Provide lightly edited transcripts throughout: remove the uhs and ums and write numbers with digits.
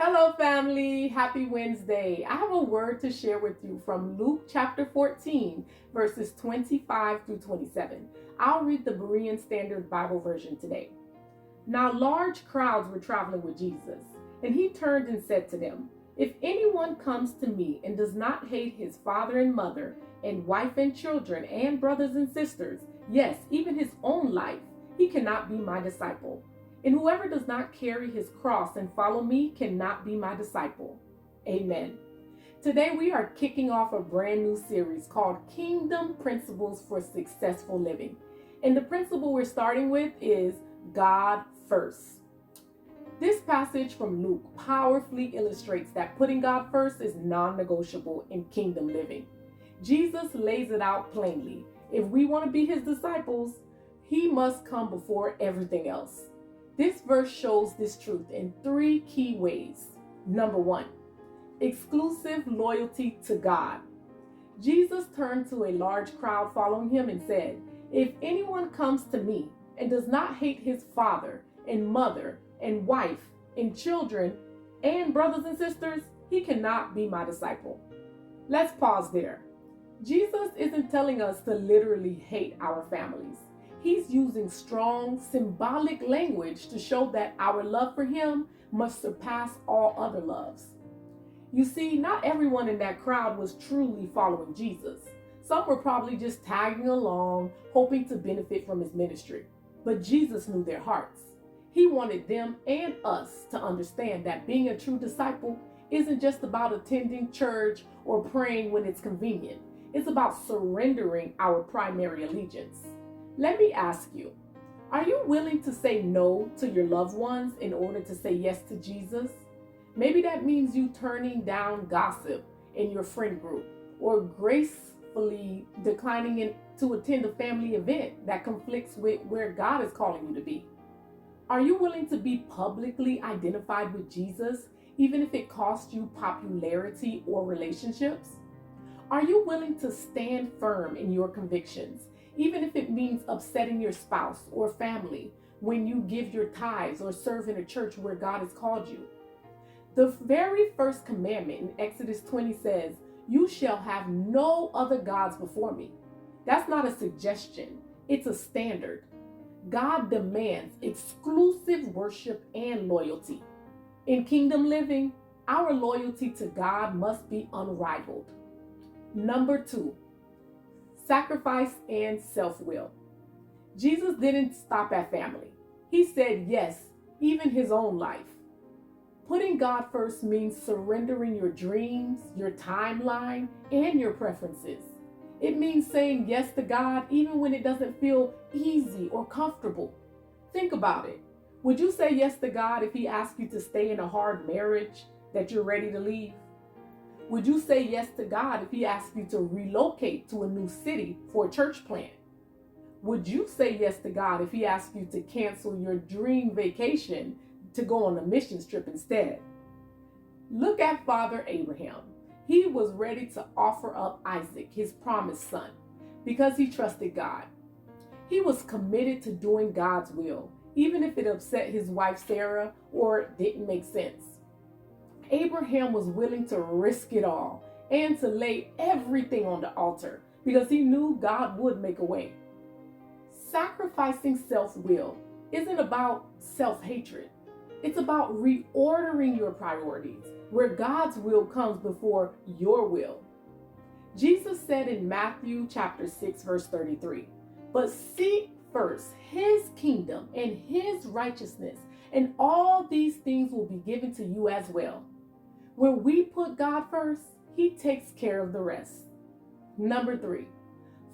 Hello, family. Happy Wednesday. I have a word to share with you from Luke chapter 14, verses 25 through 27. I'll read the Berean Standard Bible version today. Now, large crowds were traveling with Jesus, and he turned and said to them, "If anyone comes to me and does not hate his father and mother, and wife and children, and brothers and sisters, yes, even his own life, he cannot be my disciple. And whoever does not carry his cross and follow me cannot be my disciple." Amen. Today we are kicking off a brand new series called Kingdom Principles for Successful Living. And the principle we're starting with is God first. This passage from Luke powerfully illustrates that putting God first is non-negotiable in kingdom living. Jesus lays it out plainly. If we want to be his disciples, he must come before everything else. This verse shows this truth in three key ways. Number one, exclusive loyalty to God. Jesus turned to a large crowd following him and said, "If anyone comes to me and does not hate his father and mother and wife and children and brothers and sisters, he cannot be my disciple." Let's pause there. Jesus isn't telling us to literally hate our families. He's using strong, symbolic language to show that our love for him must surpass all other loves. You see, not everyone in that crowd was truly following Jesus. Some were probably just tagging along, hoping to benefit from his ministry. But Jesus knew their hearts. He wanted them and us to understand that being a true disciple isn't just about attending church or praying when it's convenient. It's about surrendering our primary allegiance. Let me ask you, are you willing to say no to your loved ones in order to say yes to Jesus? Maybe that means you turning down gossip in your friend group or gracefully declining to attend a family event that conflicts with where God is calling you to be. Are you willing to be publicly identified with Jesus, even if it costs you popularity or relationships? Are you willing to stand firm in your convictions, even if it means upsetting your spouse or family when you give your tithes or serve in a church where God has called you? The very first commandment in Exodus 20 says, "You shall have no other gods before me." That's not a suggestion, it's a standard. God demands exclusive worship and loyalty. In kingdom living, our loyalty to God must be unrivaled. Number two, sacrifice and self-will. Jesus didn't stop at family. He said yes, even his own life. Putting God first means surrendering your dreams, your timeline, and your preferences. It means saying yes to God even when it doesn't feel easy or comfortable. Think about it. Would you say yes to God if he asked you to stay in a hard marriage that you're ready to leave? Would you say yes to God if he asked you to relocate to a new city for a church plant? Would you say yes to God if he asked you to cancel your dream vacation to go on a mission trip instead? Look at Father Abraham. He was ready to offer up Isaac, his promised son, because he trusted God. He was committed to doing God's will, even if it upset his wife Sarah or didn't make sense. Abraham was willing to risk it all and to lay everything on the altar because he knew God would make a way. Sacrificing self-will isn't about self-hatred. It's about reordering your priorities where God's will comes before your will. Jesus said in Matthew chapter 6, verse 33, "But seek first his kingdom and his righteousness, and all these things will be given to you as well." When we put God first, he takes care of the rest. Number three,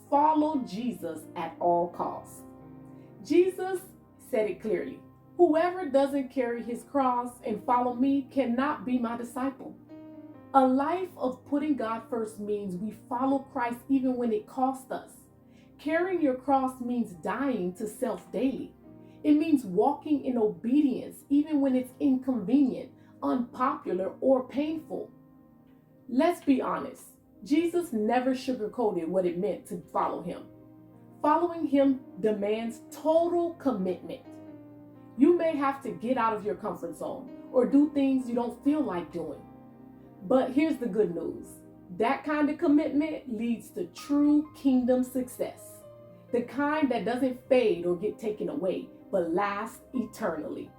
follow Jesus at all costs. Jesus said it clearly. "Whoever doesn't carry his cross and follow me cannot be my disciple." A life of putting God first means we follow Christ even when it costs us. Carrying your cross means dying to self daily. It means walking in obedience even when it's inconvenient, unpopular, or painful. Let's be honest. Jesus never sugarcoated what it meant to follow him. Following him demands total commitment. You may have to get out of your comfort zone or do things you don't feel like doing. But here's the good news. That kind of commitment leads to true kingdom success. The kind that doesn't fade or get taken away, but lasts eternally.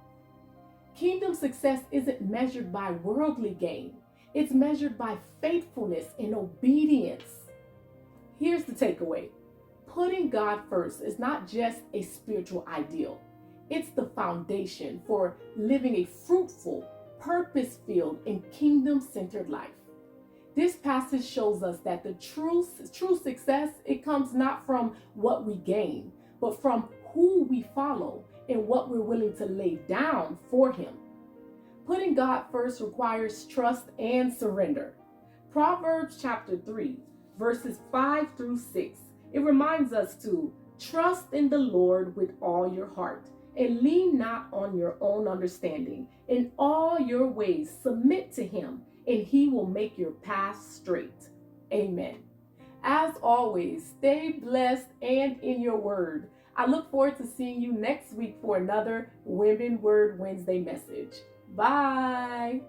Kingdom success isn't measured by worldly gain. It's measured by faithfulness and obedience. Here's the takeaway. Putting God first is not just a spiritual ideal. It's the foundation for living a fruitful, purpose-filled, and kingdom-centered life. This passage shows us that the true success, it comes not from what we gain, but from who we follow and what we're willing to lay down for him. Putting God first requires trust and surrender. Proverbs chapter 3, verses 5 through 6, it reminds us to trust in the Lord with all your heart and lean not on your own understanding. In all your ways submit to him, and he will make your path straight. Amen. As always, stay blessed and in your word. I look forward to seeing you next week for another Women Word Wednesday message. Bye.